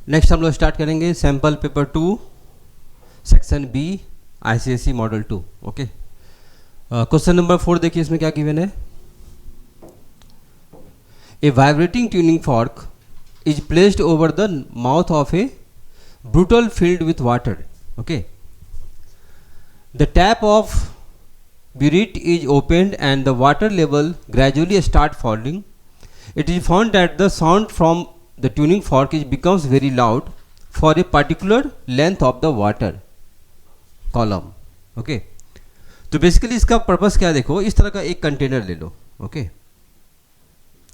Next हम लोग start करेंगे sample paper 2 section B ICSE model 2। Okay, question number 4 देखिए, इसमें क्या गिवन है। A vibrating tuning fork is placed over the mouth of a burette filled with water. Okay, the tap of burette is opened and the water level gradually start falling. It is found that the sound from the tuning fork becomes very loud for a particular length of the water column. Okay, तो basically इसका purpose क्या है, देखो इस तरह का एक container ले लो। ओके,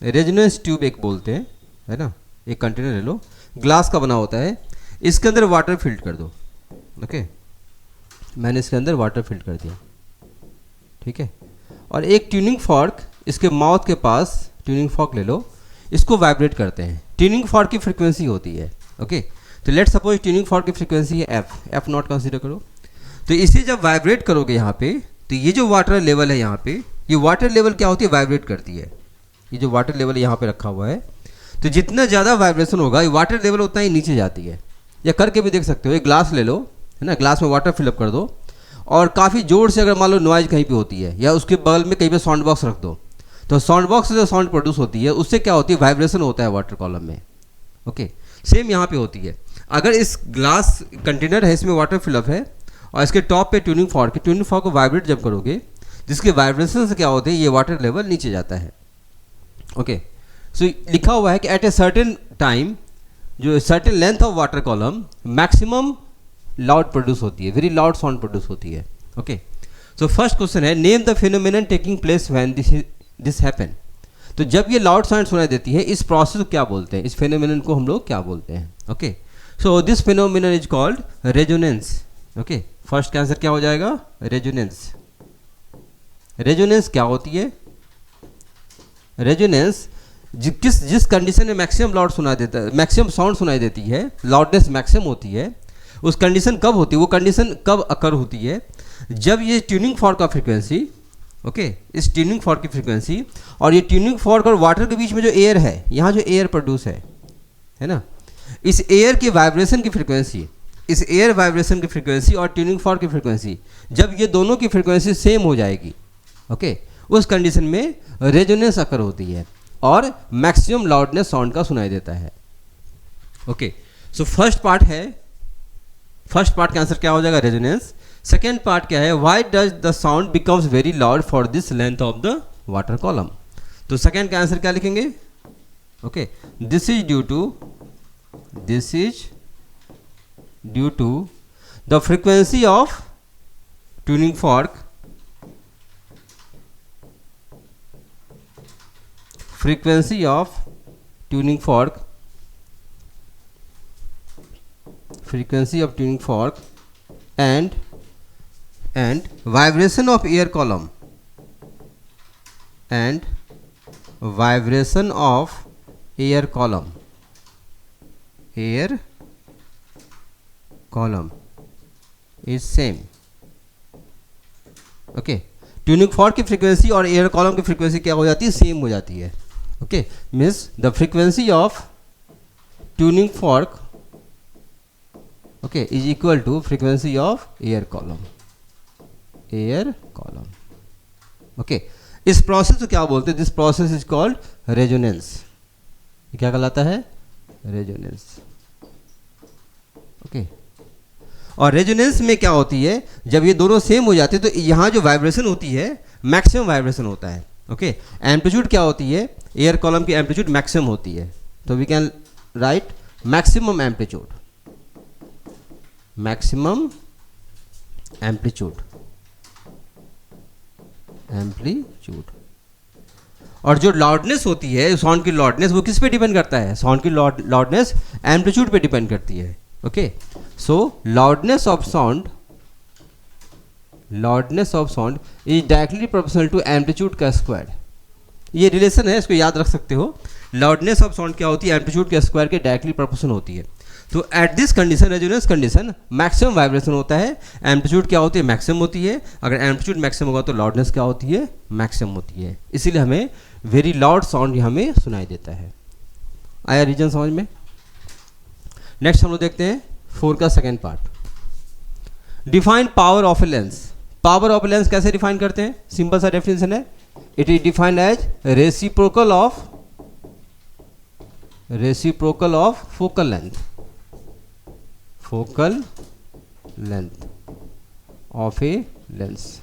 रेजोनेंस ट्यूब एक बोलते हैं, है ना। एक कंटेनर ले लो, ग्लास का बना होता है, इसके अंदर वाटर फिल्ड कर दो। ओके, मैंने इसके अंदर वाटर फिल्ड कर दिया, ठीक है। और एक ट्यूनिंग फॉर्क इसके माउथ के पास, ट्यूनिंग फॉर्क ले लो, इसको वाइब्रेट करते हैं। ट्यूनिंग फॉर्क की फ्रीक्वेंसी होती है, ओके। तो लेट सपोज ट्यूनिंग फॉर्क की फ्रीक्वेंसी है एफ नॉट कंसीडर करो। तो इसे जब वाइब्रेट करोगे यहाँ पे, तो ये जो वाटर लेवल है यहाँ पे, ये वाटर लेवल क्या होती है, वाइब्रेट करती है। ये जो वाटर लेवल यहाँ पे रखा हुआ है, तो जितना ज़्यादा वाइब्रेशन होगा ये वाटर लेवल उतना ही नीचे जाती है। या करके भी देख सकते हो, एक ग्लास ले लो, है ना, ग्लास में वाटर फिलअप कर दो, और काफ़ी ज़ोर से अगर मान लो नॉइज कहीं पे होती है, या उसके बगल में कहीं पे साउंड बॉक्स रख दो, तो साउंड बॉक्स से जो साउंड प्रोड्यूस होती है उससे क्या होती है, वाइब्रेशन होता है वाटर कॉलम में। ओके, सेम यहाँ पे होती है। अगर इस ग्लास कंटेनर है, इसमें वाटर फिलअप है, और इसके टॉप पे ट्यूनिंग फॉर्क को वाइब्रेट जब करोगे, जिसके वाइब्रेशन से क्या होते हैं, ये वाटर लेवल नीचे जाता है। ओके, सो लिखा हुआ है कि एट ए सर्टेन टाइम, जो certain length of water column maximum loud produce होती है, वेरी लाउड साउंड प्रोड्यूस होती है। ओके, सो फर्स्ट क्वेश्चन है, name the phenomenon taking place when this happen. तो जब ये लाउड साउंड सुनाई देती है, इस प्रोसेस को क्या बोलते हैं, इस फिनोमेनन को हम लोग क्या बोलते हैं। Okay, so this phenomenon is called resonance. Okay, first का आंसर क्या हो जाएगा, रेजोनेंस। रेजोनेंस क्या होती है, रेजोनेंस जिस कंडीशन में मैक्सिमम लाउड सुनाई देता है, मैक्सिमम साउंड सुनाई देती है, लाउडनेस मैक्सिमम होती है, उस कंडीशन कब होती है, वो कंडीशन कब अकर होती है, जब ये ट्यूनिंग फॉर्क का फ्रीक्वेंसी, ओके, इस ट्यूनिंग फॉर्क की फ्रीक्वेंसी और ये ट्यूनिंग फॉर्क और वाटर के बीच में जो एयर है, यहाँ जो एयर प्रोड्यूस है ना, इस एयर की वाइब्रेशन की फ्रीक्वेंसी, इस एयर वाइब्रेशन की फ्रीक्वेंसी और ट्यूनिंग फॉर्क की फ्रीक्वेंसी, जब ये दोनों की फ्रीक्वेंसी सेम हो जाएगी, ओके, उस कंडीशन में रेजोनेंस अकर होती है और मैक्सिमम लाउडनेस साउंड का सुनाई देता है। ओके, सो फर्स्ट पार्ट का आंसर क्या हो जाएगा, रेजोनेंस। सेकेंड पार्ट क्या है, why does the sound becomes very loud for this length of the water column. तो सेकेंड का आंसर क्या लिखेंगे, okay, this is due to the frequency of tuning fork, frequency of tuning fork and vibration of air column is same। Okay, tuning fork की frequency और air column की frequency क्या हो जाती है, सेम हो जाती है। Okay, means the frequency of tuning fork, okay, is equal to frequency of air column. Okay, इस प्रोसेस को क्या बोलते हैं, this process is called resonance. ये क्या कहलाता है, रेजोनेंस। ओके, और रेजोनेंस में क्या होती है, जब ये दोनों सेम हो जाते हैं तो यहाँ जो वाइब्रेशन होती है मैक्सिमम वाइब्रेशन होता है। ओके, एम्पलीट्यूड क्या होती है, एयर कॉलम की एम्पलीट्यूड मैक्सिमम होती है, तो we can write maximum amplitude. और जो लाउडनेस होती है, साउंड की लाउडनेस, वो किस पे डिपेंड करता है, साउंड की लाउडनेस एम्पलीट्यूड पे डिपेंड करती है। Okay, so loudness of sound is directly proportional to amplitude का स्क्वायर। ये रिलेशन है, इसको याद रख सकते हो। लाउडनेस ऑफ साउंड क्या होती है, एम्पलीट्यूड के स्क्वायर के डायरेक्टली प्रोपोर्शनल होती है। तो at this condition, resonance condition, maximum vibration होता है, एम्पलीट्यूड क्या होती है, मैक्सिमम होती है। अगर एम्पलीट्यूड मैक्सिमम होगा तो लाउडनेस क्या होती है, मैक्सिमम होती है। इसीलिए हमें वेरी लाउड साउंड हमें सुनाई देता है। आया रीजन समझ में। नेक्स्ट हम लोग देखते हैं 4 का second part, define power of a lens. Power of a lens कैसे डिफाइन करते हैं? सिंपल सा डेफिनेशन है, it is defined as reciprocal of focal length of a lens.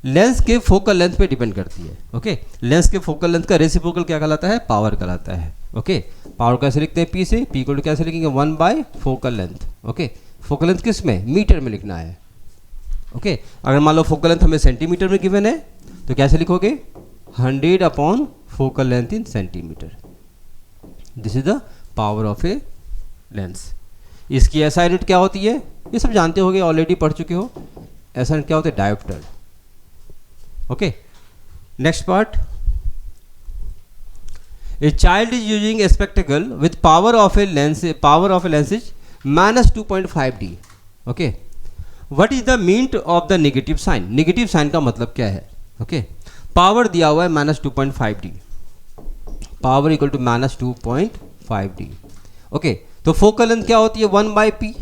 Lens के फोकल लेंथ पे डिपेंड करती है। ओके, लेंस के फोकल लेंथ का रेसिप्रोकल क्या कहलाता है? पावर कहलाता है। ओके, पावर कैसे लिखते हैं? पी से, पी को कैसे लिखेंगे? 1 bye focal length. Okay, focal length किस में? मीटर में लिखना है। ओके, अगर मान लो फोकल लेंथ हमें सेंटीमीटर में गिवन है तो कैसे लिखोगे? 100 upon focal length in centimetre. This is the power of a lens. इसकी एसआई यूनिट क्या होती है? ये सब जानते होगे, ऑलरेडी पढ़ चुके हो। एसआई यूनिट क्या होता है? Diopter. Okay, next part, a child is using a spectacle with power of a lens is -2.5D। Okay, what is the mean of the negative sign? Negative sign का मतलब क्या है? ओके, पावर दिया हुआ है -2.5D, power equal to -2.5D। Okay, तो focal length क्या होती है? 1/p,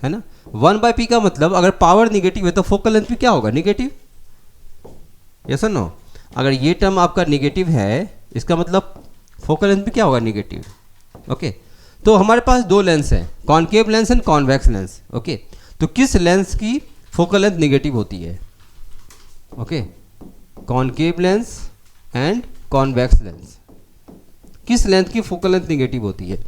है ना। 1/p का मतलब अगर पावर निगेटिव है तो फोकल लेंथ भी क्या होगा? निगेटिव। यस और नो? अगर ये टर्म आपका निगेटिव है, इसका मतलब फोकल लेंथ भी क्या होगा? निगेटिव। ओके, तो हमारे पास दो लेंस हैं, concave lens and convex lens. Okay, तो किस लेंस की फोकल लेंथ निगेटिव होती है? Okay, concave lens and convex lens, किस लेंथ की फोकल लेंथ निगेटिव होती है?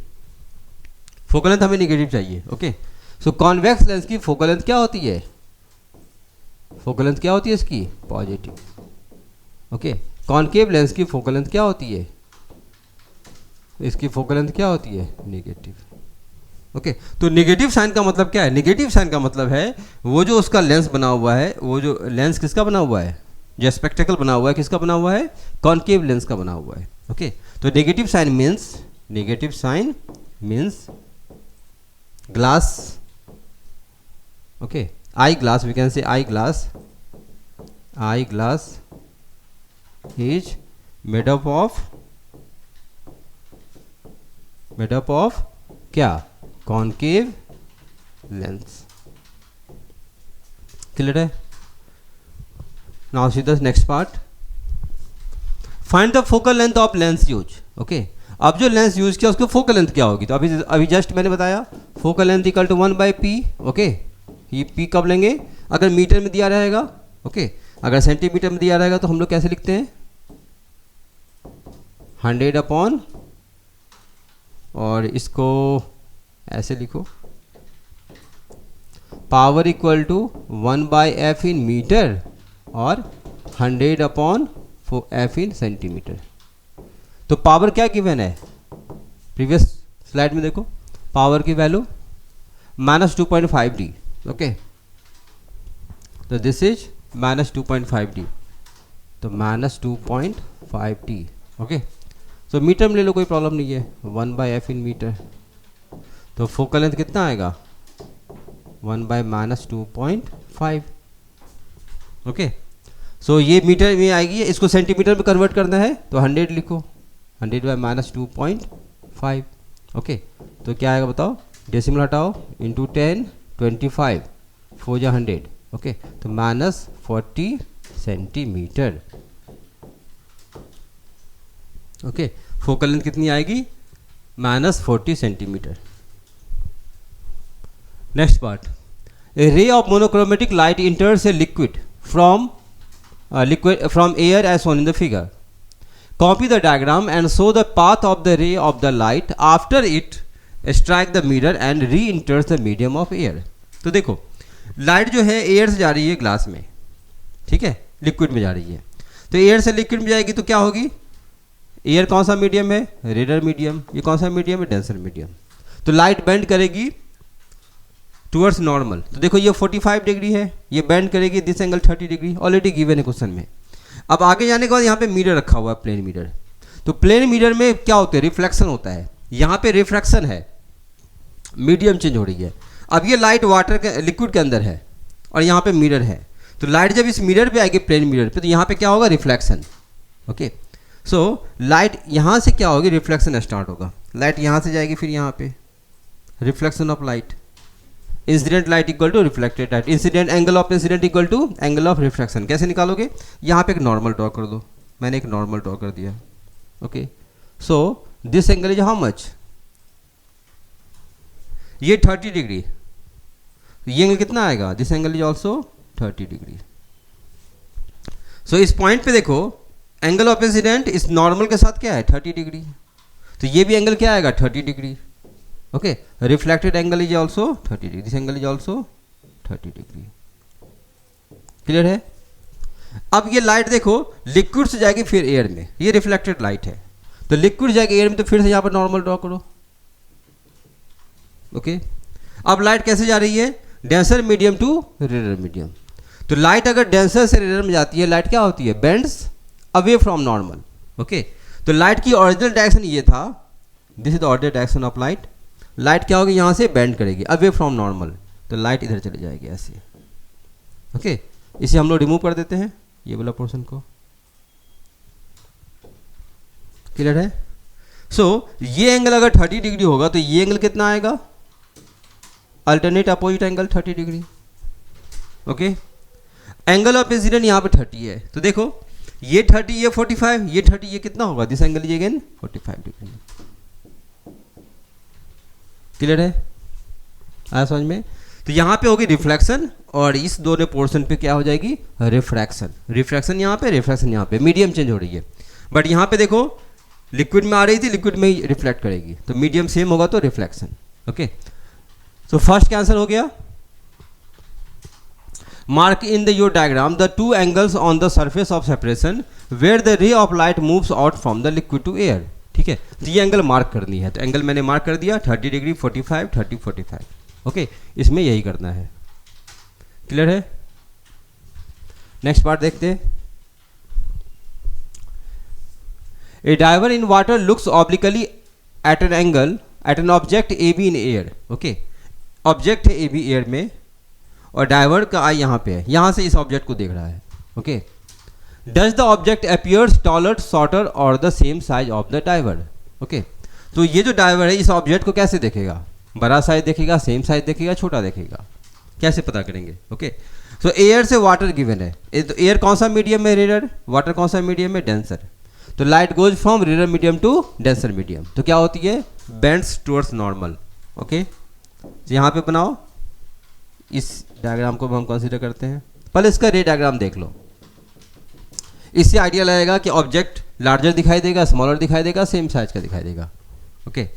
फोकल लेंथ हमें निगेटिव चाहिए। ओके, सो कॉन्वेक्स लेंस की फोकल लेंथ क्या होती है? फोकल लेंथ क्या होती है इसकी? पॉजिटिव। ओके, कॉनकेव लेंस की फोकल लेंथ क्या होती है? इसकी फोकल लेंथ क्या होती है? नेगेटिव। ओके, तो नेगेटिव साइन का मतलब क्या है? नेगेटिव साइन का मतलब है वो जो उसका लेंस बना हुआ है, वो जो लेंस किसका बना हुआ है? जो स्पेक्टिकल बना हुआ है किसका बना हुआ है? कॉनकेव लेंस का बना हुआ है। ओके, तो negative sign means glass. Okay, eye glass, we can say eye glass is made up of क्या? Concave lens. क्लियर है? Now C the next part, find the focal length of lens use. Okay, अब जो lens use किया उसकी focal length क्या होगी? तो अभी जस्ट मैंने बताया focal length equal to 1/p। Okay, ये p कब लेंगे? अगर मीटर में दिया रहेगा। ओके, अगर सेंटीमीटर में दिया रहेगा तो हम लोग कैसे लिखते हैं? 100 अपॉन, और इसको ऐसे लिखो, power equal to 1/f in metre और 100 अपॉन f इन सेंटीमीटर। तो पावर क्या गिवन है? प्रीवियस स्लाइड में देखो, पावर की वैल्यू -2.5D। ओके, तो दिस इज -2.5D, तो -2.5D। ओके, सो मीटर में ले लो, कोई प्रॉब्लम नहीं है। 1/f इन मीटर, तो फोकल लेंथ कितना आएगा? 1/-2.5। ओके, सो ये मीटर में आएगी, इसको सेंटीमीटर में कन्वर्ट करना है तो 100 लिखो, 100/-2.5। ओके, तो क्या आएगा बताओ? डेसिमल हटाओ, इंटू 10, 25, 4 जा 100। ओके, तो -40 सेंटीमीटर। ओके, फोकल लेंथ कितनी आएगी? -40 centimetre. Next part, a ray of monochromatic light enters a liquid from air as shown in the figure. Copy the diagram and show the path of the ray of the light after it strike the mirror and re-enters the medium of air. तो देखो, light जो है air से जा रही है glass में, ठीक है, लिक्विड में जा रही है। तो एयर से लिक्विड में जाएगी तो क्या होगी? एयर कौन सा मीडियम है? Raider medium. ये कौन सा मीडियम है? Denser medium. तो लाइट बेंड करेगी टुवर्ड्स नॉर्मल। तो देखो ये 45 डिग्री है, ये बेंड करेगी this angle 30 degree, already given है क्वेश्चन में। अब आगे जाने के बाद यहाँ पे मिरर रखा हुआ है, प्लेन मिरर। तो प्लेन मिरर में क्या होता है? रिफ्लेक्शन होता है। यहाँ पे रिफ्रैक्शन है, मीडियम चेंज हो रही है। अब ये लाइट वाटर के लिक्विड के अंदर है और यहाँ पे मिरर है। तो लाइट जब इस मिरर पे आएगी, प्लेन मिरर पे, तो यहाँ पे क्या होगा? रिफ्लेक्शन। ओके, सो लाइट यहाँ से क्या होगी? रिफ्लेक्शन स्टार्ट होगा। लाइट यहाँ से जाएगी, फिर यहाँ पे reflection of light, incident light equal to reflected light, incident angle of incident equal to angle of reflection. कैसे निकालोगे? यहाँ पे एक नॉर्मल ड्रॉ कर दो, मैंने एक नॉर्मल ड्रॉ कर दिया। Okay, so this angle is how much? ये 30 डिग्री, ये एंगल कितना आएगा? This angle is also 30 degree. So इस पॉइंट पे देखो, एंगल ऑफ इंसिडेंट इस नॉर्मल के साथ क्या है? 30 डिग्री। तो ये भी एंगल क्या आएगा? 30 degree. Okay, reflected angle is also 30 degree, this angle is also 30 degree. Clear है? अब ये लाइट देखो लिक्विड से जाएगी फिर एयर में, ये रिफ्लेक्टेड लाइट है, तो लिक्विड जाएगी एयर में, तो फिर से यहाँ पर नॉर्मल ड्रॉ करो। ओके, अब लाइट कैसे जा रही है? Denser medium to rare medium. तो लाइट अगर डेंसर से रेयर में जाती है, लाइट क्या होती है? Bends away from normal. Okay, तो लाइट की ओरिजिनल डायरेक्शन ये था, this is the ordinary direction of light. Light क्या होगी? यहाँ से बेंड करेगी अवे फ्रॉम नॉर्मल, तो लाइट इधर चली जाएगी ऐसे। ओके, इसे हम लोग रिमूव कर देते हैं, ये वाला पोर्शन को। क्लियर है? सो ये एंगल अगर 30 डिग्री होगा तो ये एंगल कितना आएगा? Alternate opposite angle 30 degree. Okay, angle of incident यहाँ पे 30 है, तो देखो ये 30, ये 45, ये 30, ये कितना होगा? This angle is again 45 degree. Clear है? आया समझ में? तो यहाँ पे होगी रिफ्लेक्शन और इस दोनों पोर्शन पे क्या हो जाएगी? रिफ्रैक्शन। रिफ्रैक्शन यहाँ पे, रिफ्रैक्शन यहाँ पे, मीडियम चेंज हो रही है। बट यहाँ पे देखो लिक्विड में आ रही थी, लिक्विड में ही रिफ्लेक्ट करेगी, तो मीडियम सेम होगा तो reflection. Okay, so first answer हो गया। Mark in the your diagram the two angles on the surface of separation where the ray of light moves out from the liquid to air. ठीक है, तो ये angle mark करनी है, तो angle मैंने मार्क कर दिया 30 डिग्री, 45, 30, 45। ओके, इसमें यही करना है। क्लियर है? नेक्स्ट पार्ट देखते हैं। A diver in water looks obliquely at an angle at an object A B in air. Okay, object है ए बी एयर में और डाइवर का आई यहाँ पे है, यहाँ से इस ऑब्जेक्ट को देख रहा है। Okay, does the object appears taller, shorter और the same size of the diver. Okay, तो ये जो डाइवर है इस ऑब्जेक्ट को कैसे देखेगा? बड़ा साइज देखेगा, सेम साइज देखेगा, छोटा देखेगा? कैसे पता करेंगे? ओके, सो एयर से वाटर गिवन है, तो एयर कौन सा मीडियम है? रेयर। वाटर कौन सा मीडियम है? डेंसर। तो light goes from rare medium to denser medium, तो क्या होती है? Bends towards normal. ओके, तो यहाँ पे बनाओ, इस डायग्राम को हम कंसीडर करते हैं। पहले इसका रे डायग्राम देख लो, इससे आइडिया लगेगा कि ऑब्जेक्ट लार्जर दिखाई देगा, स्मॉलर दिखाई देगा, सेम साइज का दिखाई देगा। ओके,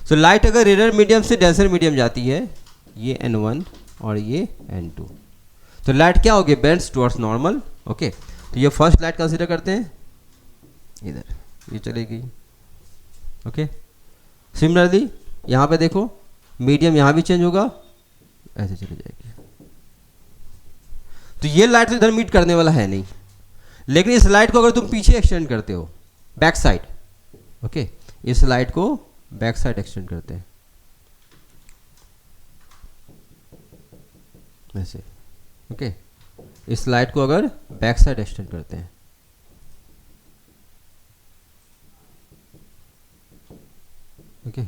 सो लाइट अगर रेयर मीडियम से डेंसर मीडियम जाती है, ये N1 और ये N2, तो लाइट क्या होगी? Bends towards normal. ओके, तो ये फर्स्ट लाइट कंसीडर करते हैं, इधर ये चलेगी। ओके, सिमिलरली यहाँ पे देखो मीडियम यहाँ भी चेंज होगा, ऐसे चली जाएगी। तो ये लाइट तो इधर मीट करने वाला है नहीं, लेकिन इस लाइट को अगर तुम पीछे एक्सटेंड करते हो, बैक साइड, ओके, इस लाइट को बैक साइड एक्सटेंड करते हैं ऐसे। ओके, इस लाइट को अगर बैक साइड एक्सटेंड करते हैं, ओके,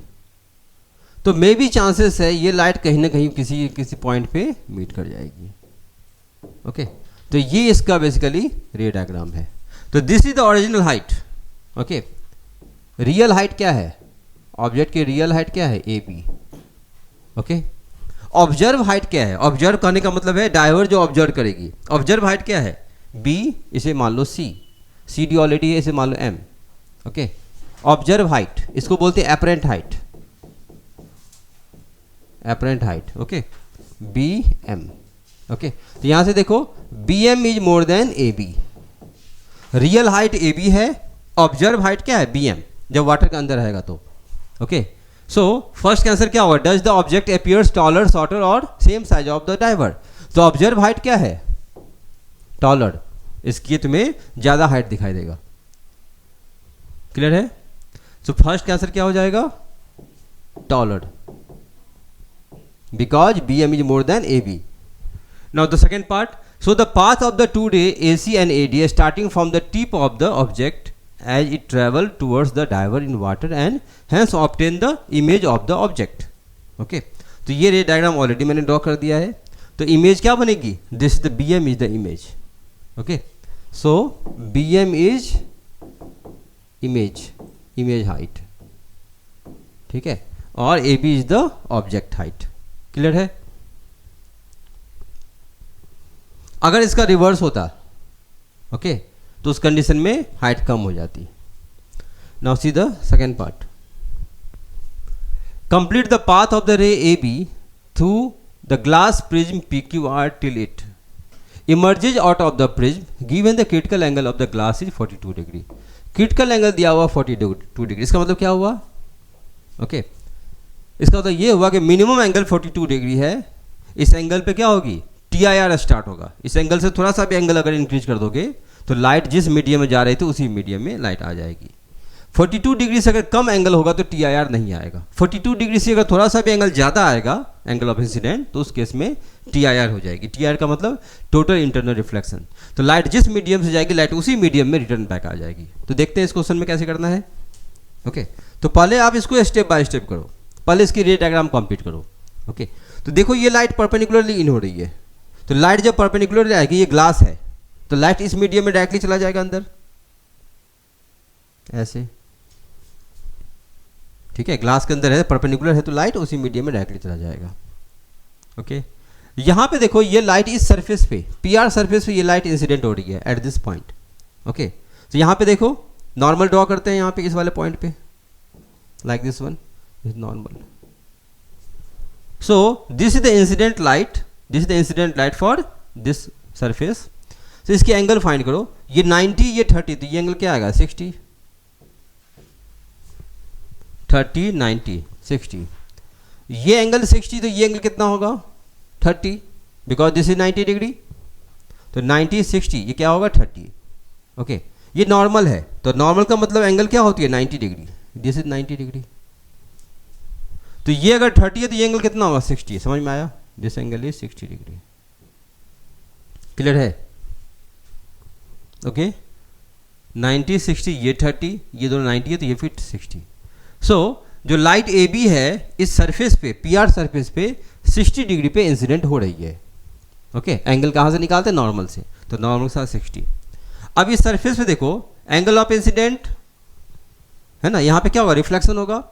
तो मे भी चांसेस है ये लाइट कहीं ना कहीं किसी पॉइंट पे मीट कर जाएगी। ओके, तो ये इसका बेसिकली रे डायग्राम है। तो this is the original height. Okay, real height क्या है? ऑब्जेक्ट की रियल हाइट क्या है? A B. Okay, observe height क्या है? ऑब्जर्व करने का मतलब है डाइवर जो ऑब्जर्व करेगी। ऑब्जर्व हाइट क्या है? बी, इसे मान लो सी, सी डी ऑलरेडी है, इसे मान लो एम। ओके, ऑब्जर्व हाइट, इसको बोलते हैं apparent height, apparent height. Okay, B M. Okay, तो यहां से देखो B M is more than A B. Real height A B है, ऑब्जर्व हाइट क्या है? बी एम, जब वाटर के अंदर रहेगा तो। ओके, सो फर्स्ट आंसर क्या होगा? Does the object appears taller, shorter और same size of the diver. तो ऑब्जर्व हाइट क्या है? टॉलर, इसकी तुम्हें ज्यादा हाइट दिखाई देगा। क्लियर है? सो फर्स्ट आंसर क्या हो जाएगा? Taller, because BM is more than AB. Now the second part. So the path of the two ray AC and AD is starting from the tip of the object as it travel towards the diver in water and hence obtain the image of the object. Okay तो ये रे diagram already मैंने draw कर दिया है। तो image क्या बनेगी, this the B M is the image. Okay so B M is image height, ठीक है, और A B is the object height. Clear है। अगर इसका रिवर्स होता ओके तो उस कंडीशन में हाइट कम हो जाती। Now see the second part, complete the path of the रे A B through the glass prism P Q R till it emerges out of the prism given the critical angle of the glass is 42 degree. Critical angle दिया हुआ 42 degree, इसका मतलब क्या हुआ, okay इसका मतलब ये हुआ कि मिनिमम एंगल 42 डिग्री है। इस एंगल पे क्या होगी, टी आई आर स्टार्ट होगा। इस एंगल से थोड़ा सा भी एंगल अगर इंक्रीज कर दोगे तो लाइट जिस मीडियम में जा रही थी उसी मीडियम में लाइट आ जाएगी। 42 डिग्री से अगर कम एंगल होगा तो टी आई आर नहीं आएगा। 42 डिग्री से अगर थोड़ा सा भी एंगल ज़्यादा आएगा, एंगल ऑफ इंसिडेंट, तो उस केस में टी आई आर हो जाएगी। टी आई आर का मतलब टोटल इंटरनल रिफ्लेक्शन। तो लाइट जिस मीडियम से जाएगी लाइट उसी मीडियम में रिटर्न बैक आ जाएगी। तो देखते हैं इस क्वेश्चन में कैसे करना है। ओके तो पहले आप इसको स्टेप बाय स्टेप करो, पहले इसकी रे डायग्राम कंप्लीट करो। ओके तो देखो ये लाइट परपेंडिकुलरली इन हो रही है, तो लाइट जब परपेंडिकुलर आएगी, ये ग्लास है तो लाइट इस मीडियम में डायरेक्टली चला जाएगा अंदर ऐसे, ठीक है, ग्लास के अंदर है, परपेंडिकुलर है तो लाइट उसी मीडियम में डायरेक्टली चला जाएगा। ओके यहां पे देखो ये लाइट इस सरफेस पे, पी आर सरफेस पे ये लाइट इंसिडेंट हो रही है एट दिस पॉइंट। ओके तो यहां पे देखो नॉर्मल ड्रॉ करते हैं यहां पे इस वाले पॉइंट पे, like this one is normal. So this is the incident light, this is the incident light for this surface. तो इसकी एंगल फाइंड करो, ये 90 ये 30, तो ये एंगल क्या आएगा 60, 30 90 60, ये एंगल 60 तो ये एंगल कितना होगा 30, बिकॉज दिस इज 90 डिग्री, तो 90 60 ये क्या होगा 30। ओके ये नॉर्मल है, तो नॉर्मल का मतलब एंगल क्या होती है 90 डिग्री, दिस इज 90 डिग्री। तो ये अगर 30 है तो ये एंगल कितना होगा 60, समझ में आया, this angle is 60 degree. Clear है। ओके 90 60 ये 30, ये दोनों 90 है तो ये फिर 60। सो जो लाइट ए बी है इस सरफेस पे, पी आर सरफेस पे 60 डिग्री पे इंसिडेंट हो रही है। ओके एंगल कहाँ से निकालते हैं, नॉर्मल से, तो नॉर्मल के साथ 60। अब इस सरफेस पे देखो एंगल ऑफ इंसिडेंट है ना, यहाँ पे क्या होगा रिफ्लेक्शन होगा।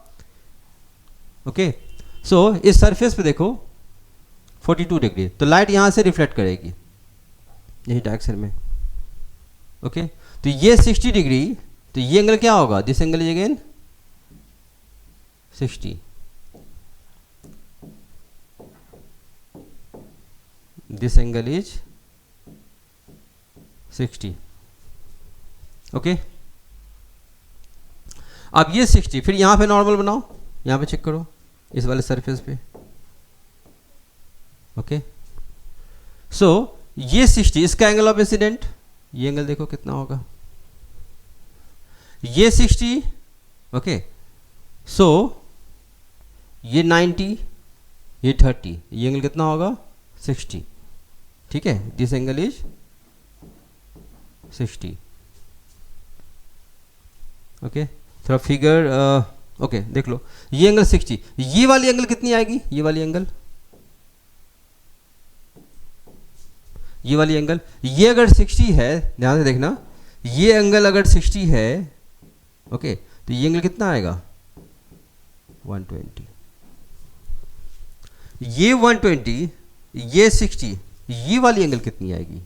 ओके सो इस सरफेस पे देखो 42 डिग्री, तो लाइट यहाँ से रिफ्लेक्ट करेगी यही डायरेक्शन में। ओके तो ये 60 डिग्री, तो ये एंगल क्या होगा, this angle is again 60, this angle is 60। Okay अब ये 60, फिर यहां पे नॉर्मल बनाओ, यहां पे चेक करो इस वाले सरफेस पे। ओके सो ये 60 इसका एंगल ऑफ इंसिडेंट, ये एंगल देखो कितना होगा, ये 60। ओके सो ये 90 ये 30, ये एंगल कितना होगा 60, ठीक है, दिस एंगल इज 60। ओके थोड़ा फिगर ओके देख लो, ये एंगल 60, ये वाली एंगल कितनी आएगी, ये वाली एंगल, ये वाली एंगल, ये अगर 60 है, ध्यान से देखना, ये एंगल अगर 60 है ओके तो ये एंगल कितना आएगा 120, ये 120 ये 60, ये वाली एंगल कितनी आएगी,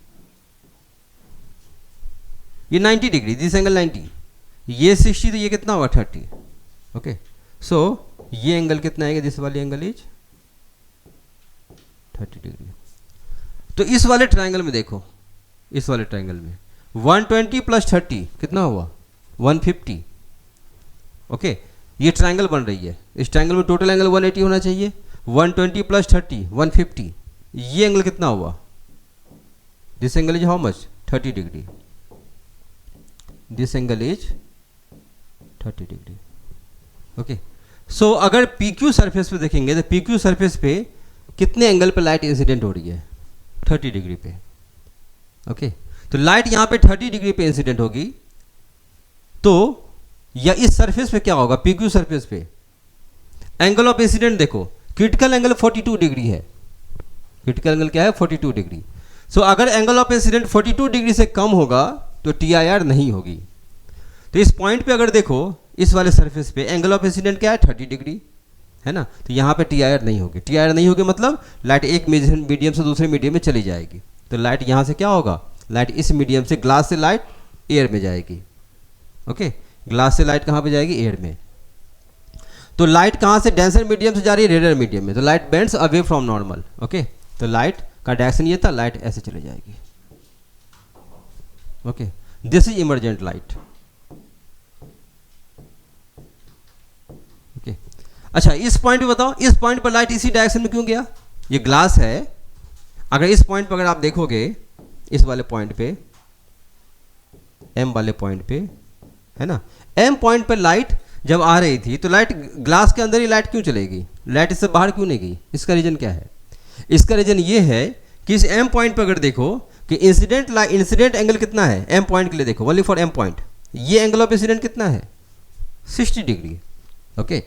ये 90 डिग्री, दिस एंगल 90, ये 60 तो ये कितना होगा 30। ओके सो ये एंगल कितना आएगा, दिस वाली एंगल इज 30 डिग्री। तो इस वाले ट्रायंगल में देखो, इस वाले ट्रायंगल में 120 प्लस 30 कितना हुआ 150। ओके ये ट्रायंगल बन रही है, इस ट्रायंगल में टोटल एंगल 180 होना चाहिए, 120 प्लस 30 150, ये एंगल कितना हुआ, this angle is how much 30 degree, this angle is 30 degree. Okay so अगर पी क्यू सरफेस पे देखेंगे तो पी क्यू सरफेस पे कितने एंगल पे लाइट इंसिडेंट हो रही है 30 डिग्री पे। ओके तो लाइट यहां पे 30 डिग्री पे इंसिडेंट होगी, तो या इस सरफेस पे क्या होगा, पी क्यू सरफेस पे एंगल ऑफ इंसिडेंट देखो क्रिटिकल एंगल 42 डिग्री है। क्रिटिकल एंगल क्या है? 42 डिग्री। सो अगर एंगल ऑफ इंसिडेंट 42 डिग्री से कम होगा तो TIR नहीं होगी। तो इस पॉइंट पे अगर देखो, इस वाले सरफेस पे एंगल ऑफ इंसिडेंट क्या है? 30 डिग्री है ना। तो यहाँ पे TIR नहीं होगी। TIR नहीं होगी मतलब लाइट एक मीडियम से दूसरे मीडियम में चली जाएगी। तो लाइट यहाँ से क्या होगा? लाइट इस मीडियम से, ग्लास से लाइट एयर में जाएगी। ओके, ग्लास से लाइट कहाँ पे जाएगी? एयर में। तो लाइट कहाँ से? डेंसर मीडियम से जा रही है रेडर मीडियम में, तो light bends away from normal. Okay, तो लाइट का डायरेक्शन ये था, लाइट ऐसे चले जाएगी। Okay, this is emergent light. Okay, अच्छा इस पॉइंट पे बताओ, इस पॉइंट पर लाइट इसी डायरेक्शन में क्यों गया? ये ग्लास है, अगर इस पॉइंट पर अगर आप देखोगे, इस वाले पॉइंट पे, एम वाले पॉइंट पे, है ना, एम पॉइंट पर लाइट जब आ रही थी तो लाइट ग्लास के अंदर ही लाइट क्यों चलेगी? लाइट इससे बाहर क्यों नहीं गई? इसका रीजन क्या है? इसका रीजन ये है कि इस एम पॉइंट पर अगर देखो कि इंसिडेंट एंगल कितना है एम पॉइंट के लिए, देखो ओनली फॉर एम पॉइंट, ये एंगल ऑफ इंसिडेंट कितना है? 60 डिग्री। ओके,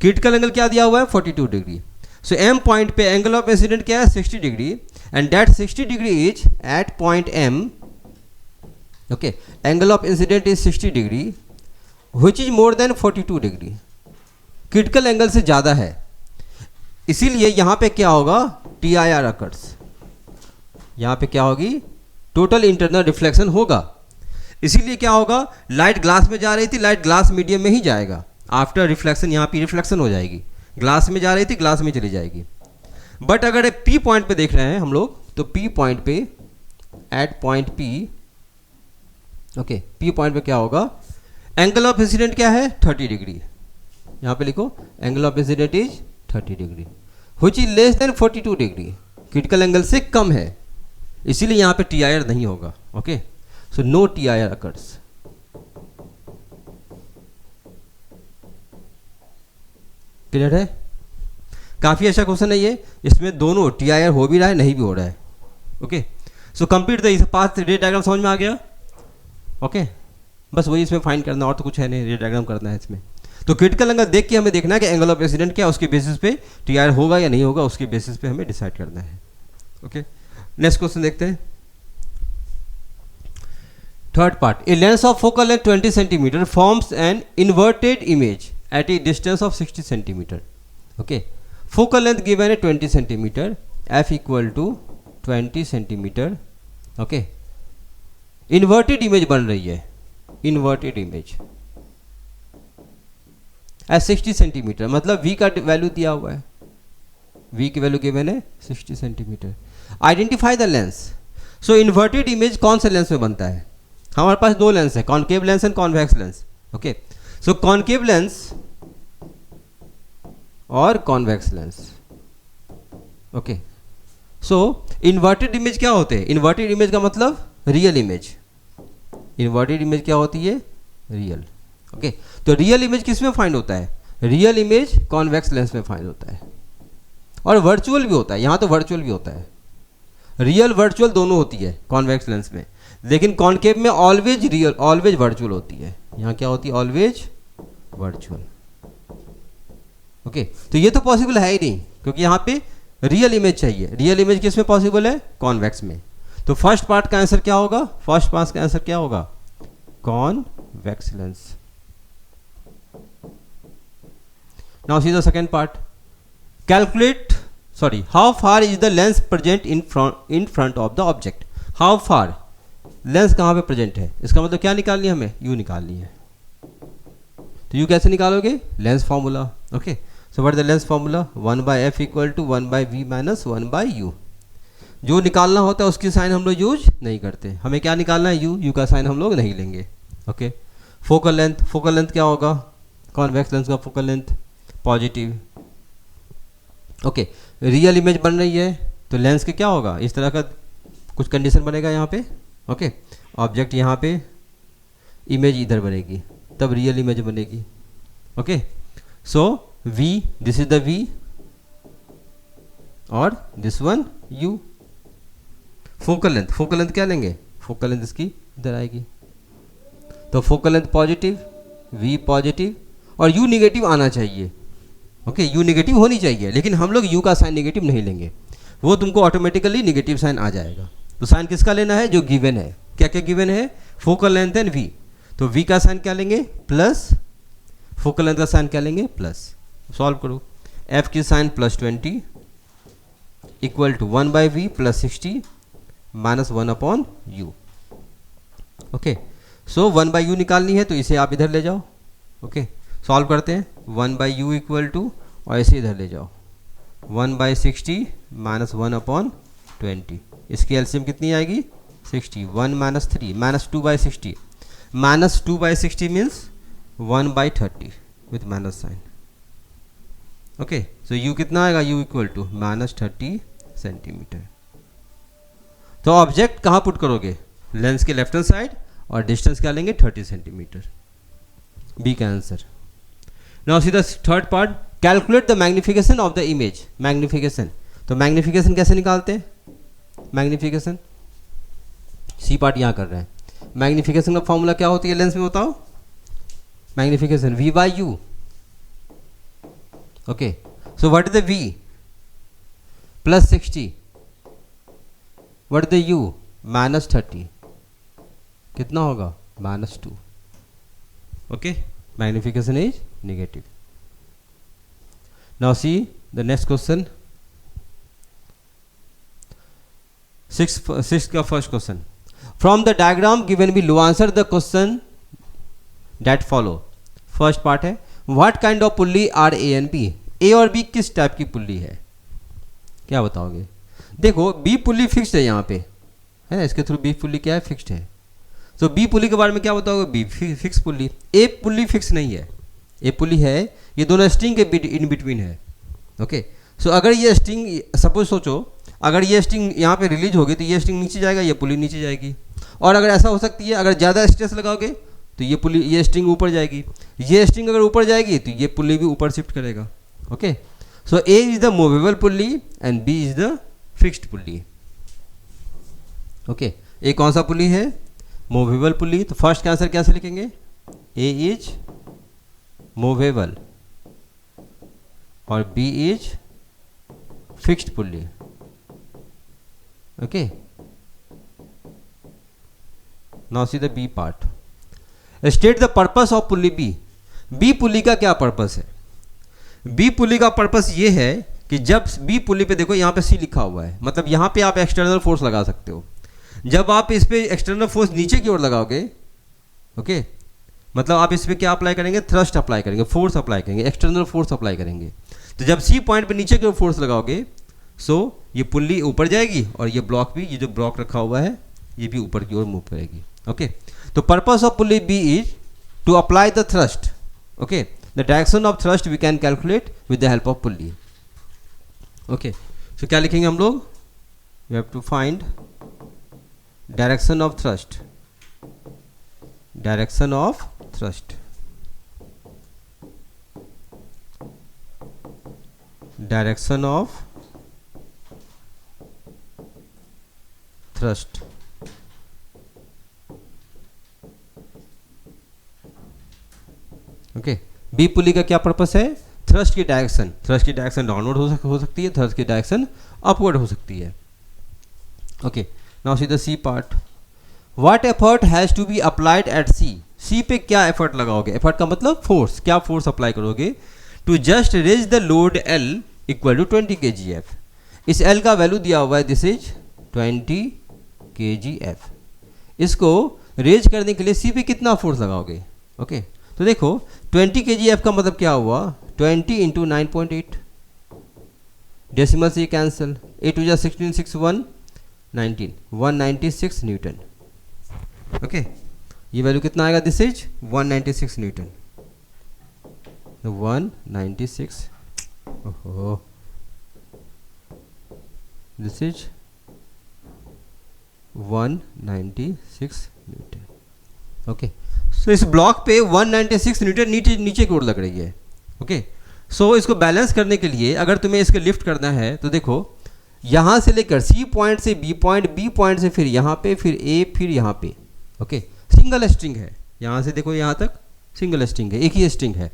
क्रिटिकल एंगल क्या दिया हुआ है? 42 डिग्री। सो एम पॉइंट पे एंगल ऑफ इंसिडेंट क्या है? 60 degree, and that 60 degree is at point M. Okay, angle of incident is 60 degree which is more than 42 degree, critical angle से ज़्यादा है। इसीलिए यहाँ पे क्या होगा? TIR occurs. यहाँ पे क्या होगी? टोटल इंटरनल रिफ्लेक्शन होगा। इसीलिए क्या होगा? लाइट ग्लास में जा रही थी, लाइट ग्लास मीडियम में ही जाएगा। आफ्टर रिफ्लेक्शन यहाँ पे रिफ्लेक्शन हो जाएगी, ग्लास में जा रही थी, ग्लास में चली जाएगी। बट अगर P पॉइंट पे देख रहे हैं हम लोग, तो P पॉइंट पे, at point P, okay, P point पे क्या होगा? एंगल ऑफ इंसिडेंट क्या है? 30 डिग्री। यहाँ पे लिखो, angle of incident is 30 degree which is less than 42 degree, critical angle से कम है। इसीलिए यहाँ पे TIR नहीं होगा। Okay, so no TIR occurs. Clear है? काफी अच्छा क्वेश्चन है ये। इसमें दोनों TIR हो भी रहा है, नहीं भी हो रहा है। Okay, so complete the path रे डायग्राम समझ में आ गया? ओके, बस वही इसमें फाइंड करना, और तो कुछ है नहीं, रे डायग्राम करना है इसमें। तो क्रिटिकल एंगल देख के हमें देखना है कि एंगल ऑफ इंसिडेंट क्या है, उसके बेसिस पे TIR होगा या नहीं होगा, उसके बेसिस पे हमें डिसाइड करना है। ओके, नेक्स्ट क्वेश्चन देखते हैं। Third part, a lens of focal length 20 centimetre forms an inverted image at a distance of 60 centimetre. Okay, focal length given है 20 centimetre, F equal to 20 centimetre. Okay, inverted image बन रही है, inverted image at 60 centimetre, मतलब V का value दिया हुआ है, V की वैल्यू गिवन है 60 centimetre. Identify the lens. So inverted image कौन से लेंस में बनता है? हमारे पास दो लेंस है, concave lens and convex lens. Okay, so concave lens और कॉन्वेक्स लेंस। ओके, सो इन्वर्टेड इमेज क्या होते हैं? इन्वर्टेड इमेज का मतलब रियल इमेज। इन्वर्टेड इमेज क्या होती है? रियल। ओके, तो रियल इमेज किस में फाइंड होता है? रियल इमेज कॉन्वेक्स लेंस में फाइंड होता है, और वर्चुअल भी होता है। यहाँ तो वर्चुअल भी होता है, रियल वर्चुअल दोनों होती है कॉन्वेक्स लेंस में, लेकिन कॉनकेव में ऑलवेज रियल, ऑलवेज वर्चुअल होती है। यहाँ क्या होती है? Always virtual. ओके, तो ये तो पॉसिबल है ही नहीं, क्योंकि यहाँ पे रियल इमेज चाहिए। रियल इमेज किस में पॉसिबल है? कॉन्वेक्स में। तो फर्स्ट पार्ट का आंसर क्या होगा? फर्स्ट पार्ट का आंसर क्या होगा? Convex lens. Now see the second part, calculate, sorry, how far is the lens present in front of the object. How far, lens कहाँ पे प्रेजेंट है, इसका मतलब क्या निकालनी है हमें? यू निकालनी है। तो यू कैसे निकालोगे? Lens formula. Okay, so what is the lens formula? 1/f equal to 1/v minus 1/u। जो निकालना होता है उसकी साइन हम लोग यूज नहीं करते, हमें क्या निकालना है? यू का साइन हम लोग नहीं लेंगे। Okay, focal length, focal length क्या होगा? कॉन्वेक्स लेंस का focal length positive. Okay, real image बन रही है तो लेंस के क्या होगा? इस तरह का कुछ कंडीशन बनेगा यहाँ पे। ओके, ऑब्जेक्ट यहाँ पे, इमेज इधर बनेगी, तब रियल इमेज बनेगी। Okay, so V, this is the V और this one U। Focal length, focal length क्या लेंगे? फोकल लेंथ इसकी इधर आएगी, तो focal length positive, V positive और U निगेटिव आना चाहिए। ओके यू नेगेटिव होनी चाहिए, लेकिन हम लोग यू का साइन नेगेटिव नहीं लेंगे, वो तुमको ऑटोमेटिकली नेगेटिव साइन आ जाएगा। तो साइन किसका लेना है? जो गिवन है। क्या क्या गिवन है? Focal length and V. तो वी का साइन क्या लेंगे? प्लस, फोकल लेंथ का साइन क्या लेंगे? प्लस। सॉल्व करो। एफ की sign +20 equal to 1/v +60 -1/u। Okay, so 1/u निकालनी है तो इसे आप इधर ले जाओ। ओके, सॉल्व करते हैं। 1/u इक्वल टू, और इसे इधर ले जाओ, 1/60 -1/20। इसकी एलसीएम कितनी आएगी? 60। 1 - 3 -2/60, -2/60 means 1/30 with minus sign. Okay, so u कितना आएगा? u equal to -30 centimetre. तो ऑब्जेक्ट कहाँ पुट करोगे? लेंस के लेफ्ट हैंड साइड, और डिस्टेंस क्या लेंगे? 30 सेंटीमीटर। बी का answer. Now C the third part, calculate the magnification of the image. Magnification, तो मैग्निफिकेशन कैसे निकालते हैं? मैग्निफिकेशन सी पार्ट यहाँ कर रहे हैं। मैग्निफिकेशन का फॉर्मूला क्या होती है लेंस में, बताओ? Magnification v/u। Okay, so what is the v? +60। What is the u? -30। कितना होगा? -2। Okay, magnification is negative. Now C the next question, 6 का first question. From the diagram given below answer the question that follow. First part है, what kind of pulley are A and B? A और B किस type की pulley है? क्या बताओगे? देखो, B pulley fixed है यहाँ पे, है ना, इसके थ्रू बी पुल्ली क्या है? फिक्स्ड है। तो बी पुल्ली के बारे में क्या बताओगे? B fix pulley. ए पुल्ली फिक्स नहीं है, ए पुल्ली है, ये दोनों स्ट्रिंग के इन बिटवीन है। ओके, सो अगर ये स्ट्रिंग, सपोज सोचो, अगर ये स्ट्रिंग यहाँ पे रिलीज होगी तो ये स्ट्रिंग नीचे जाएगा, ये पुल्ली नीचे जाएगी। और अगर ऐसा हो सकती है, अगर ज़्यादा स्ट्रेस लगाओगे तो ये पुल्ली, ये स्ट्रिंग ऊपर जाएगी। ये स्ट्रिंग अगर ऊपर जाएगी तो ये पुल्ली भी ऊपर शिफ्ट करेगा। Okay, so A is the movable pulley and B is the fixed pulley. Okay, A कौन सा पुल्ली है? Movable pulley. तो फर्स्ट का आंसर कैसे लिखेंगे? ए इज मूवेबल और B is fixed pulley. Okay, now C the B part. State the purpose of pulley B. B pulley का क्या पर्पस है? बी पुल्ली का पर्पस ये है कि जब बी पुल्ली पे देखो, यहाँ पे सी लिखा हुआ है, मतलब यहाँ पे आप एक्सटर्नल फोर्स लगा सकते हो। जब आप इस पे एक्सटर्नल फोर्स नीचे की ओर लगाओगे, ओके, मतलब आप इस पे क्या अप्लाई करेंगे? थ्रस्ट अप्लाई करेंगे, फोर्स अप्लाई करेंगे, एक्सटर्नल फोर्स अप्लाई करेंगे। तो जब सी पॉइंट पे नीचे की ओर फोर्स लगाओगे, सो ये पुल्ली ऊपर जाएगी और ये ब्लॉक भी, ये जो ब्लॉक रखा हुआ है, ये भी ऊपर की ओर मूव करेगी। ओके, तो purpose of pulley B is to apply the thrust. Okay, the direction of thrust we can calculate with the help of pulley. Okay, so क्या लिखेंगे हम लोग? We have to find direction of thrust, direction of thrust, direction of thrust. Okay, B pulley का क्या purpose है? Thrust की direction. Thrust की direction downward हो सकती है, थ्रस्ट की डायरेक्शन अपवर्ड हो सकती है। Okay, now C the C part. What effort has to be applied at C? C पे क्या एफर्ट लगाओगे? एफर्ट का मतलब फोर्स, क्या फोर्स अप्लाई करोगे? To just raise the load L equal to 20 kgf। इस एल का वैल्यू दिया हुआ है, दिस इज 20 kgf। इसको रेज करने के लिए सी पे कितना फोर्स लगाओगे? ओके, तो देखो 20 kgf का मतलब क्या हुआ? 20 इंटू 9.8, डेसिमल से कैंसिल, 8 2 16 6 1 19, 196 न्यूटन। ओके, ये वैल्यू कितना आएगा? This is 196 Newton. 196, ओहो, दिस इज 196 न्यूटन। ओके, सो इस ब्लॉक पे 196 न्यूटन नीचे की ओर लग रही है। ओके, सो इसको बैलेंस करने के लिए अगर तुम्हें इसको लिफ्ट करना है तो देखो, यहाँ से लेकर सी पॉइंट से बी पॉइंट से फिर यहाँ पे, फिर ए, फिर यहाँ पे। ओके, सिंगल स्ट्रिंग है, यहाँ से देखो यहाँ तक सिंगल स्ट्रिंग है, एक ही स्ट्रिंग है।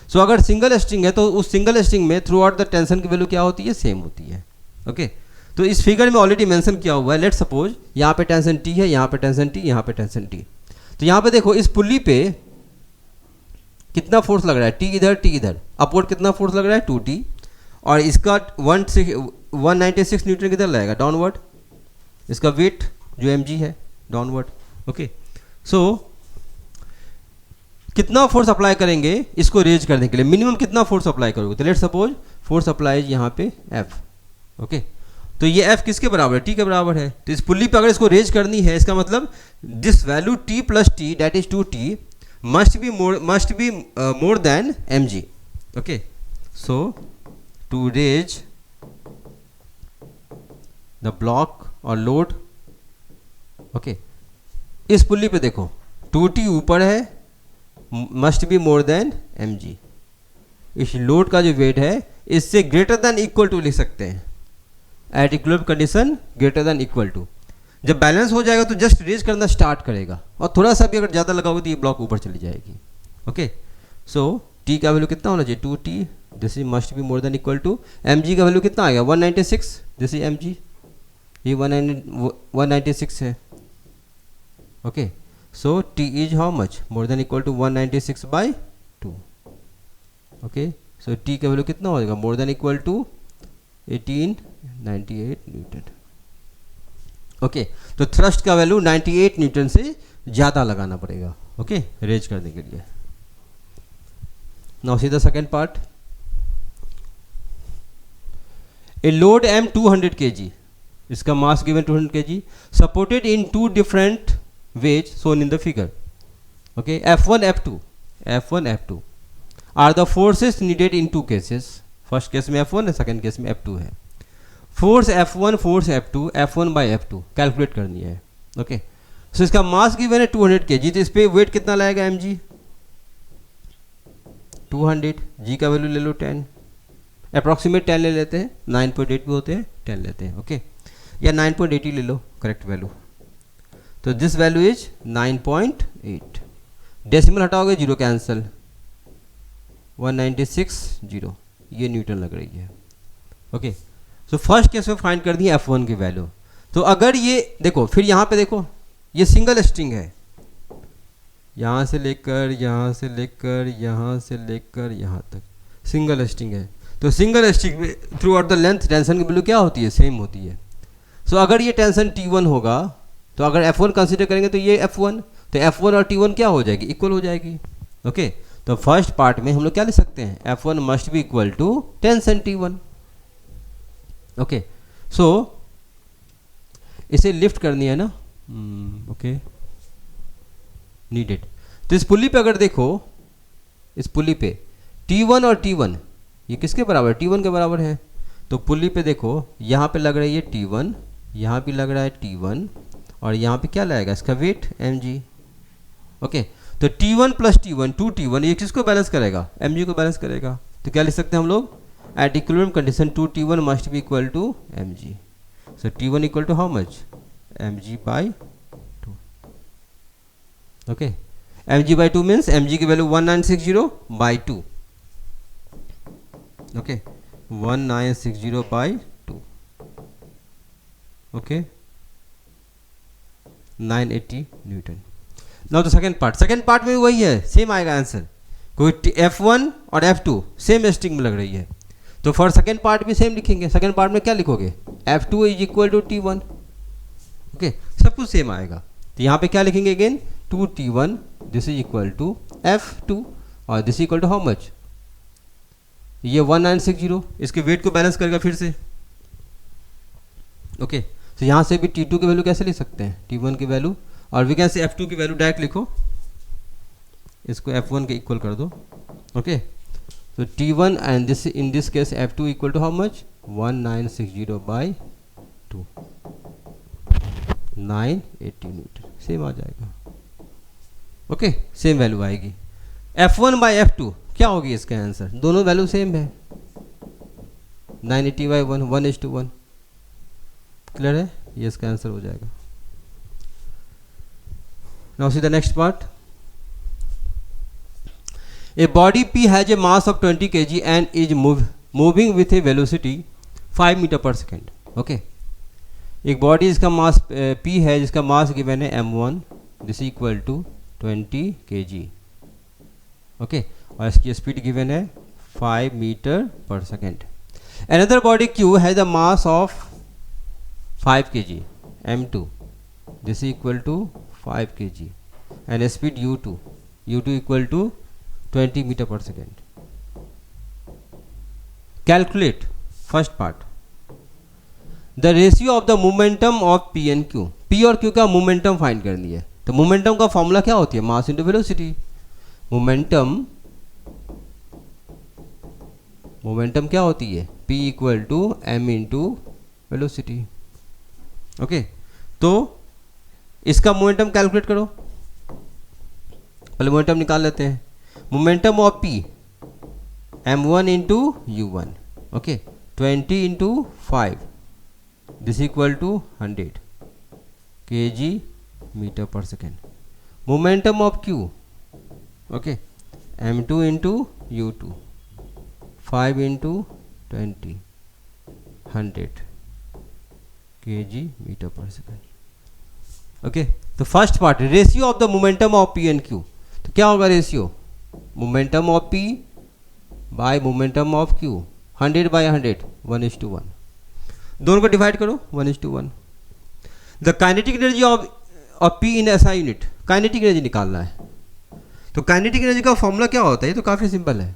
सो अगर सिंगल स्ट्रिंग है तो उस सिंगल स्ट्रिंग में थ्रू आउट द टेंशन की वैल्यू क्या होती है, सेम होती है। ओके तो इस फिगर में ऑलरेडी मेंशन किया हुआ है, लेट सपोज यहाँ पे टेंशन टी है, यहाँ पे टेंशन टी, यहाँ पे टेंशन टी। तो यहाँ पे देखो इस पुल्ली पे कितना फोर्स लग रहा है, टी इधर टी इधर, अपवर्ड कितना फोर्स लग रहा है 2t, और इसका 196 न्यूटन किधर लगेगा, डाउनवर्ड, इसका वेट जो mg है डाउनवर्ड। ओके सो कितना फोर्स अप्लाई करेंगे इसको रेज करने के लिए, मिनिमम कितना फोर्स अप्लाई करोगे, तो लेट सपोज फोर्स अप्लाई यहाँ पे F। ओके तो ये F किसके बराबर है, T के बराबर है। तो इस पुल्ली पे अगर इसको रेज करनी है, इसका मतलब this value T plus T that is 2T must be more than mg। okay so to raise the block or load, okay इस पुल्ली पे देखो 2t ऊपर है, must be more than mg। इस लोड का जो वेट है इससे ग्रेटर देन इक्वल टू लिख सकते हैं, at equilibrium condition greater than equal to. जब बैलेंस हो जाएगा तो जस्ट रेज करना स्टार्ट करेगा, और थोड़ा सा भी अगर ज़्यादा लगाओगे तो ये ब्लॉक ऊपर चली जाएगी। ओके सो टी का वैल्यू कितना होना चाहिए, 2t, this is must be more than equal to, mg का वैल्यू कितना आएगा 196, दिस इज mg, ये 196 है। Okay so t is how much, more than equal to 196/2। Okay so t का वैल्यू कितना होगा, more than equal to 1898 newton. Okay तो thrust का वैल्यू 98 न्यूटन से ज़्यादा लगाना पड़ेगा, ओके रेज करने के लिए। Now C the second part, a load M 200 kg, इसका mass given 200 kg, supported in 2 different ways shown in the figure. Okay F1 F2 are the forces needed in 2 cases, first case में F1 है, second case में F2 है। Force F1 force F2 F1/F2 calculate करनी है। Okay सो इसका mass given है 200 kg, तो इस पे वेट कितना लाएगा mg 200, g का वैल्यू ले लो 10, अप्रॉक्सीमेट 10 ले लेते हैं, 9.8 भी होते हैं 10 लेते हैं। ओके या 9.80 ले लो करेक्ट वैल्यू, तो दिस वैल्यू इज 9.8, डेसिमल हटाओगे 0 कैंसिल, 196 0, ये न्यूटन लग रही है। ओके सो फर्स्ट केस में फाइंड कर दी F1 की वैल्यू। तो अगर ये देखो फिर यहाँ पे देखो ये सिंगल स्ट्रिंग है, यहाँ से लेकर यहाँ से लेकर यहाँ से लेकर यहाँ तक सिंगल स्ट्रिंग है। तो सिंगल स्ट्रिंग में through out the length tension की वैल्यू क्या होती है, सेम होती है। सो अगर ये टेंशन T1 होगा तो अगर F1 कंसिडर करेंगे तो ये F1, तो F1 और T1 क्या हो जाएगी, इक्वल हो जाएगी। ओके तो फर्स्ट पार्ट में हम लोग क्या लिख सकते हैं, F1 must be equal to tension T1। Okay so इसे लिफ्ट करनी है ना, ओके नीडेड। तो इस पुल्ली पे अगर देखो, इस पुल्ली पे T1 और T1 ये किसके बराबर है, T1 के बराबर है। तो पुल्ली पे देखो यहाँ पे लग रही है T1, यहाँ भी लग रहा है T1, और यहाँ पे क्या लगेगा इसका वेट mg। ओके तो T1 प्लस T1 2T1 ये किसको बैलेंस करेगा, mg को बैलेंस करेगा। तो क्या लिख सकते हैं हम लोग, at equilibrium condition 2T1 must be equal to mg, so T1 equal to how much, mg/2। okay mg/2 means mg की value 1960/2, okay 1960/2, okay 980 Newton. Now the second part में भी वही है, सेम आएगा आंसर, कोई F1 और F2 same string में लग रही है, तो फॉर सेकेंड पार्ट भी सेम लिखेंगे। सेकेंड पार्ट में क्या लिखोगे, F2 is equal to T1, okay सब कुछ सेम आएगा। तो यहाँ पे क्या लिखेंगे again 2T1, this is equal to F2, और this equal to how much, ये 1960, इसके वेट को बैलेंस करेगा फिर से। ओके तो यहाँ से भी T2 की वैल्यू कैसे लिख सकते हैं, T1 की वैल्यू, और वी कैन से F2 की वैल्यू डायरेक्ट लिखो, इसको F1 के इक्वल कर दो। Okay so T1 and this in this case F2 equal to how much, 1960/2, 980 Newton, same आ जाएगा। ओके सेम वैल्यू आएगी। F1/F2 क्या होगी इसका आंसर, दोनों वैल्यू सेम है, 980/1 1:1, क्लियर है, ये इसका आंसर हो जाएगा। Now C the next part, a body P has a mass of 20 kg and is moving with a velocity 5 metre per second. Okay, एक बॉडी इसका मास P है जिसका मास गिवन है m1, this equal to 20 kg। Okay, और इसकी speed given है 5 metre per second. Another body Q has a mass of 5 kg m2, this is equal to 5 kg and speed u2 equal to 20 meter per second. Calculate first part, the ratio of the momentum of P and Q। P और Q का momentum find करनी है। तो momentum का formula क्या होती है? Mass into velocity. Momentum क्या होती है? P equal to m into velocity. Okay, तो इसका मोमेंटम कैलकुलेट करो। पहले मोमेंटम निकाल लेते हैं। Momentum of P m1 into u1। Okay, 20 into 5 this equal to 100 kg metre per second. Momentum of Q, okay, m2 into u2, 5 into 20, 100 kg metre per second. Okay, तो first part ratio of the momentum of P and Q। तो क्या होगा रेशियो? Momentum of P by momentum of Q, 100 by 100, 1:1। दोनों को divide करो, 1:1। The kinetic energy of P in SI unit, kinetic energy निकालना है। तो काइनेटिक एनर्जी का फॉर्मूला क्या होता है? ये तो काफ़ी सिंपल है।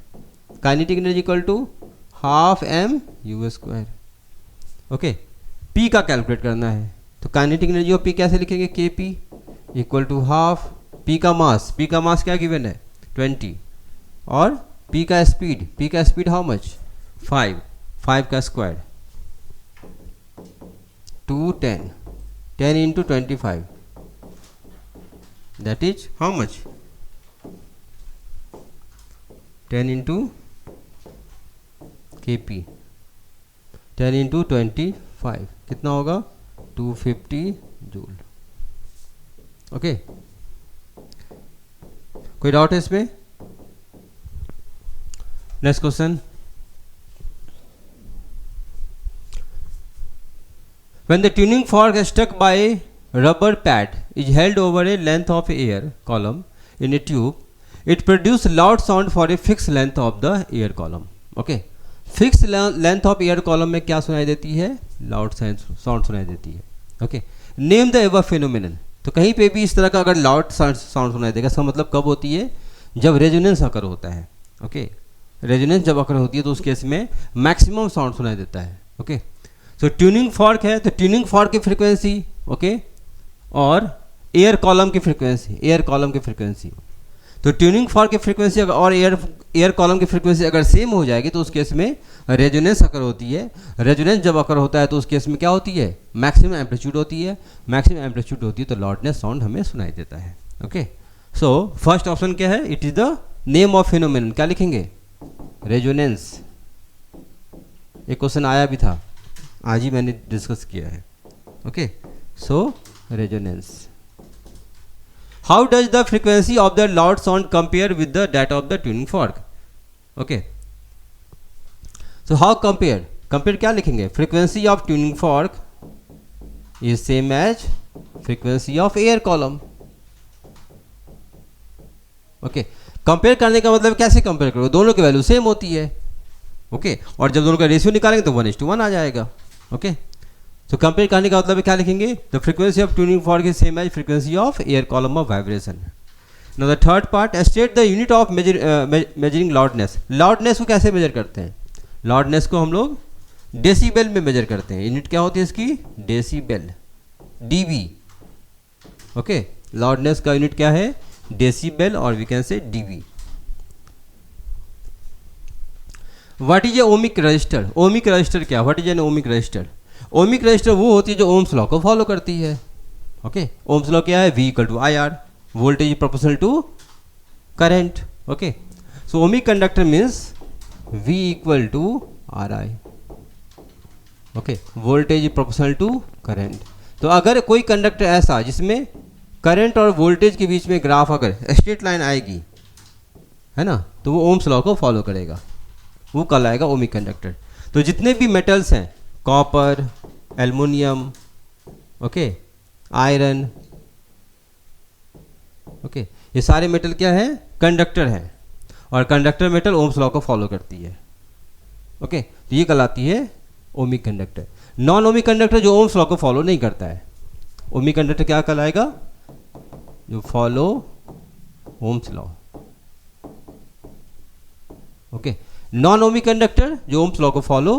Kinetic energy equal to half m/u²। Okay, P का कैलकुलेट करना है। तो काइनेटिक एनर्जी ऑफ P कैसे लिखेंगे? Kp equal to half P का मास क्या गिवन है? 20, और P का स्पीड हाउ मच? 5 का square 2 10 into 25, that is how much? 10 into Kp, 10 into 25 कितना होगा? 250 जूल। ओके, कोई डाउट है इसमें? Next question, when the tuning fork is stuck by a rubber pad is held over a length of air column in a tube, it produces loud sound for a fixed length of the air column। okay, fix length of air column में क्या सुनाई देती है? Loud sound सुनाई देती है। Okay, name the ever phenomenon. तो कहीं पे भी इस तरह का अगर लाउड साउंड सुनाई देगा, इसका मतलब कब होती है? जब रेजोनेंस अकर होता है। ओके, रेजोनेंस जब अकर होती है तो उस केस में मैक्सिमम साउंड सुनाई देता है। ओके, तो ट्यूनिंग फॉर्क है, तो ट्यूनिंग फॉर्क की फ्रीक्वेंसी, ओके, और एयर कॉलम की फ्रीक्वेंसी, तो ट्यूनिंग फॉर्क की फ्रीक्वेंसी और एयर कॉलम की फ्रीक्वेंसी अगर सेम हो जाएगी तो उस केस में रेजोनेंस अकर होती है। रेजोनेंस जब अकर होता है तो उस केस में क्या होती है? मैक्सिमम एम्पलीट्यूड होती है। मैक्सिमम एम्पलीट्यूड होती है तो लाउडनेस साउंड हमें सुनाई देता है। ओके, सो फर्स्ट ऑप्शन क्या है? It is the name of phenomenon. क्या लिखेंगे? रेजोनेंस। एक क्वेश्चन आया भी था, आज ही मैंने डिस्कस किया है। Okay, so resonance. How does the frequency of the loud sound compare with the that of the tuning fork? Okay. So how compare? Compare क्या लिखेंगे? Frequency of tuning fork is same as frequency of air column. Okay. Compare करने का मतलब कैसे compare करो? दोनों की value same होती है। ओके, और जब दोनों का रेशियो निकालेंगे तो 1:1 आ जाएगा। ओके, तो कंपेयर करने का मतलब क्या लिखेंगे? The frequency of tuning fork is same as frequency of air column of vibration. Now the third part, state the unit of measuring loudness. Loudness को कैसे मेजर करते हैं? लाउडनेस को हम लोग डेसीबेल में मेजर करते हैं। यूनिट क्या होती है इसकी? Decibel, DB. ओके, लाउडनेस का यूनिट क्या है? डेसीबेल, और we can say DB. What is a ohmic resistor? Ohmic resistor क्या? What is an ohmic resistor? Ohmic resistor वो होती है जो ओम्स लॉ को फॉलो करती है। ओके, ओम्स लॉ क्या है? V equal to IR, voltage proportional to current. Okay, so ohmic conductor means V equal to RI। Okay, voltage proportional to current. तो अगर कोई कंडक्टर ऐसा जिसमें करंट और वोल्टेज के बीच में ग्राफ अगर स्ट्रेट लाइन आएगी, है ना, तो वो ओम्स लॉ को फॉलो करेगा, वो कहलाएगा ओमिक कंडक्टर। तो जितने भी मेटल्स हैं, copper, aluminium, okay, iron, okay, ये सारे मेटल क्या है, कंडक्टर हैं, और कंडक्टर मेटल ओम्स लॉ को फॉलो करती है। ओके, तो ये कहलाती है ohmic conductor. Non ohmic conductor जो ओम्स लॉ को फॉलो नहीं करता है, ओमिक कंडक्टर क्या कहलाएगा, जो follow ohm's law. Okay, non ohmic conductor जो ओम्स लॉ को फॉलो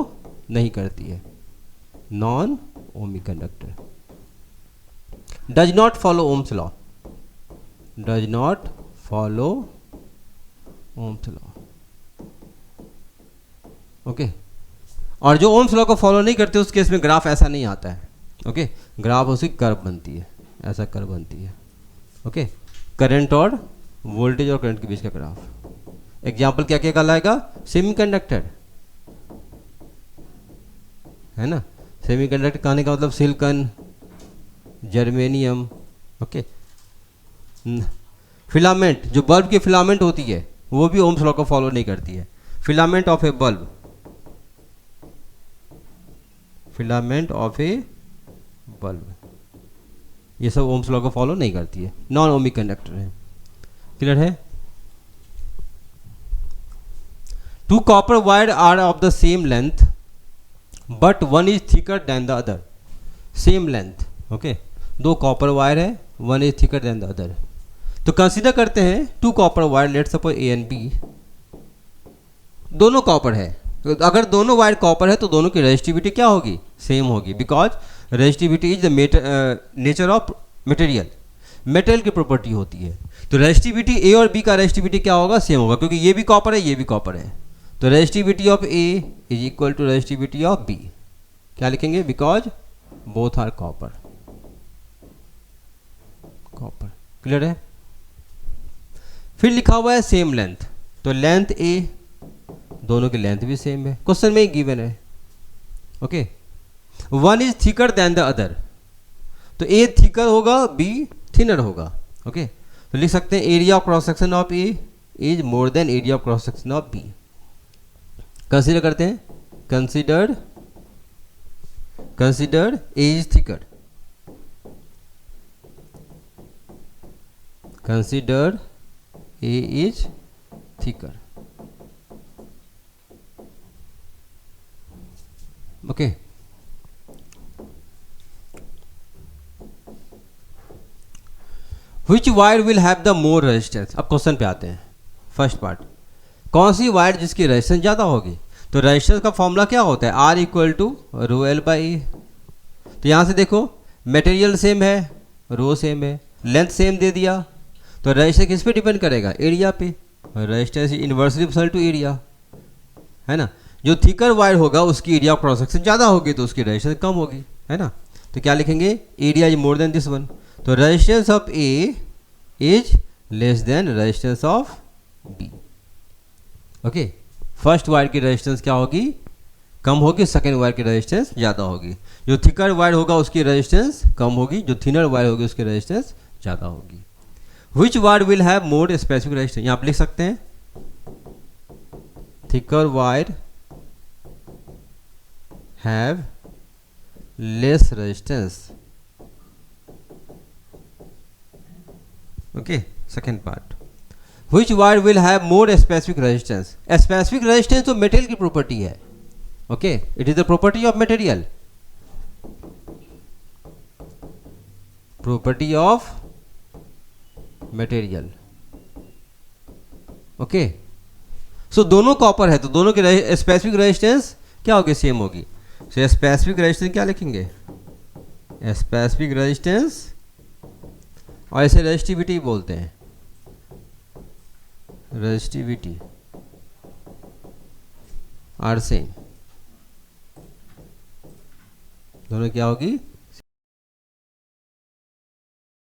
नहीं करती है, non ohmic conductor. Does not follow ohm's law, does not follow ohm's law. Okay, और जो ओम्स लॉ को फॉलो नहीं करते उस केस में ग्राफ ऐसा नहीं आता है। ओके, ग्राफ उसकी कर्व बनती है, ऐसा कर्व बनती है। ओके, करंट और वोल्टेज और करंट के बीच का ग्राफ। एग्जाम्पल क्या क्या कहलाएगा, सेमीकंडक्टर, है ना, सेमीकंडक्टर कहने का मतलब सिलिकॉन, जर्मेनियम। ओके, फिलामेंट, जो बल्ब की फिलामेंट होती है वो भी ओम्स लॉ को फॉलो नहीं करती है। Filament of a bulb, filament of a bulb, ये सब ओम्स लॉ को फॉलो नहीं करती है, नॉन ओमिक कंडक्टर है। क्लियर है। Two copper wire are of the same length but one is thicker than the other. Same length, okay, दो copper wire है, one is thicker than the other. तो consider करते हैं two copper wire, let's suppose A and B, दोनों copper है। तो अगर दोनों वायर कॉपर है तो दोनों की रेजिस्टिविटी क्या होगी, सेम होगी, because resistivity is the nature of material, material की प्रॉपर्टी होती है। तो रेजिस्टिविटी ए और बी का रेजिस्टिविटी क्या होगा, सेम होगा, क्योंकि ये भी कॉपर है, ये भी कॉपर है। तो resistivity of A is equal to resistivity of B, क्या लिखेंगे, because both are copper, copper. Clear है। फिर लिखा हुआ है सेम लेंथ, तो लेंथ ए, दोनों की लेंथ भी सेम है, क्वेश्चन में ही गिवन है। Okay, one is thicker than the other, तो ए थिकर होगा, बी थिनर होगा। ओके, तो लिख सकते हैं area of cross section of A is more then area of cross section of B. Consider करते हैं, consider A is thicker, consider A is thicker. Okay, which wire will have the more resistance. अब question पे आते हैं, first part, कौन सी wire जिसकी resistance ज़्यादा होगी। तो रेजिस्टेंस का फॉर्मूला क्या होता है, R equal to rho L by A. तो यहाँ से देखो मटेरियल सेम है, रो सेम है, लेंथ सेम दे दिया, तो रेजिस्टेंस किस पे डिपेंड करेगा, एरिया पे। Resistance inversely proportional to area, है ना। जो थिकर वायर होगा उसकी एरिया ऑफ क्रॉस सेक्शन ज़्यादा होगी तो उसकी रेजिस्टेंस कम होगी, है ना। तो क्या लिखेंगे, area is more than this one, तो resistance of A is less than resistance of B. Okay, first wire की रेजिस्टेंस क्या होगी, कम होगी, सेकेंड वायर की रेजिस्टेंस ज़्यादा होगी। जो थिकर वायर होगा उसकी रेजिस्टेंस कम होगी, जो थिनर वायर होगी उसकी रेजिस्टेंस ज़्यादा होगी। Which wire will have more specific resistance, यहाँ आप लिख सकते हैं thicker wire have less resistance. Okay, second part, which wire will have more specific resistance. Specific resistance तो मेटेरियल की प्रॉपर्टी है। Okay, it is the property of material, property of material. Okay, so दोनों copper है तो दोनों की specific resistance क्या होगी, सेम होगी। सो स्पेसिफिक रेजिस्टेंस क्या लिखेंगे, स्पेसिफिक रेजिस्टेंस, और इसे रेजिस्टिविटी बोलते हैं, रेजिस्टिविटी आर सेम, दोनों क्या होगी,